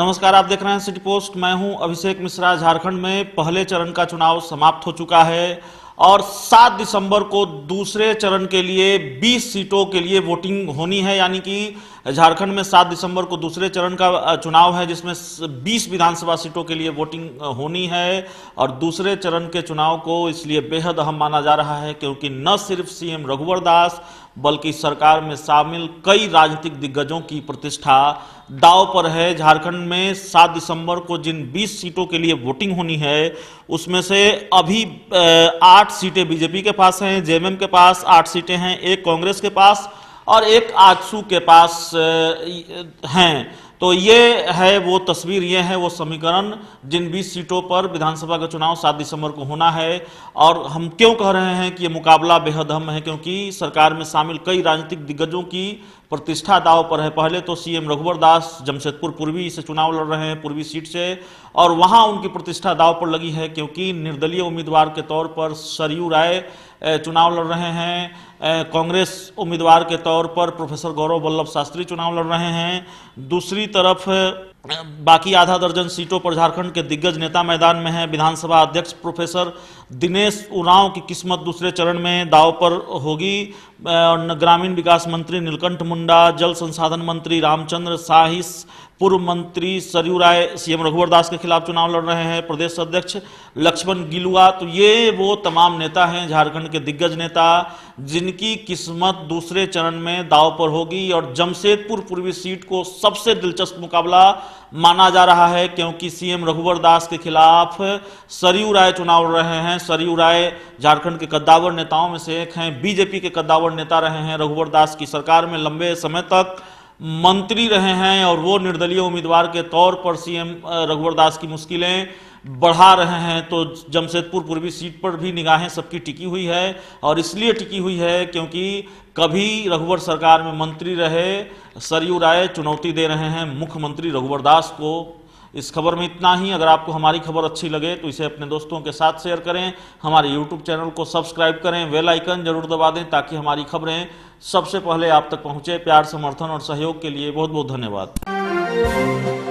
नमस्कार, आप देख रहे हैं सिटी पोस्ट। मैं हूं अभिषेक मिश्रा। झारखंड में पहले चरण का चुनाव समाप्त हो चुका है और 7 दिसंबर को दूसरे चरण के लिए 20 सीटों के लिए वोटिंग होनी है। यानी कि झारखंड में 7 दिसंबर को दूसरे चरण का चुनाव है, जिसमें 20 विधानसभा सीटों के लिए वोटिंग होनी है। और दूसरे चरण के चुनाव को इसलिए बेहद अहम माना जा रहा है क्योंकि न सिर्फ सीएम रघुवर दास बल्कि सरकार में शामिल कई राजनीतिक दिग्गजों की प्रतिष्ठा दांव पर है। झारखंड में 7 दिसंबर को जिन 20 सीटों के लिए वोटिंग होनी है उसमें से अभी 8 सीटें बीजेपी के पास हैं, जेएमएम के पास 8 सीटें हैं, एक कांग्रेस के पास और एक आजसू के पास हैं। तो ये है वो तस्वीर, ये है वो समीकरण जिन 20 सीटों पर विधानसभा का चुनाव 7 दिसंबर को होना है। और हम क्यों कह रहे हैं कि ये मुकाबला बेहद अहम है, क्योंकि सरकार में शामिल कई राजनीतिक दिग्गजों की प्रतिष्ठा दांव पर है। पहले तो सीएम रघुवर दास जमशेदपुर पूर्वी से चुनाव लड़ रहे हैं, पूर्वी सीट से, और वहां उनकी प्रतिष्ठा दांव पर लगी है क्योंकि निर्दलीय उम्मीदवार के तौर पर सरयू राय चुनाव लड़ रहे हैं। कांग्रेस उम्मीदवार के तौर पर प्रोफेसर गौरव वल्लभ शास्त्री चुनाव लड़ रहे हैं। दूसरी तरफ बाकी आधा दर्जन सीटों पर झारखंड के दिग्गज नेता मैदान में हैं। विधानसभा अध्यक्ष प्रोफेसर दिनेश उरांव की किस्मत दूसरे चरण में दांव पर होगी। ग्रामीण विकास मंत्री नीलकंठ मुंडा, जल संसाधन मंत्री रामचंद्र साहिस, पूर्व मंत्री सरयू राय सीएम रघुवर दास के खिलाफ चुनाव लड़ रहे हैं, प्रदेश अध्यक्ष लक्ष्मण गिलुआ। तो ये वो तमाम नेता हैं, झारखंड के दिग्गज नेता, जिनकी किस्मत दूसरे चरण में दांव पर होगी। और जमशेदपुर पूर्वी सीट को सबसे दिलचस्प मुकाबला माना जा रहा है क्योंकि सीएम रघुवर दास के खिलाफ सरयू राय चुनाव लड़ रहे हैं। सरयू राय झारखंड के कद्दावर नेताओं में से एक हैं, बीजेपी के कद्दावर नेता रहे हैं, रघुवर दास की सरकार में लंबे समय तक मंत्री रहे हैं और वो निर्दलीय उम्मीदवार के तौर पर सीएम रघुवर दास की मुश्किलें बढ़ा रहे हैं। तो जमशेदपुर पूर्वी सीट पर भी निगाहें सबकी टिकी हुई है, और इसलिए टिकी हुई है क्योंकि कभी रघुवर सरकार में मंत्री रहे सरयू राय चुनौती दे रहे हैं मुख्यमंत्री रघुवर दास को। इस खबर में इतना ही। अगर आपको हमारी खबर अच्छी लगे तो इसे अपने दोस्तों के साथ शेयर करें, हमारे यूट्यूब चैनल को सब्सक्राइब करें, बेल आइकन जरूर दबा दें ताकि हमारी खबरें सबसे पहले आप तक पहुंचे। प्यार, समर्थन और सहयोग के लिए बहुत बहुत धन्यवाद।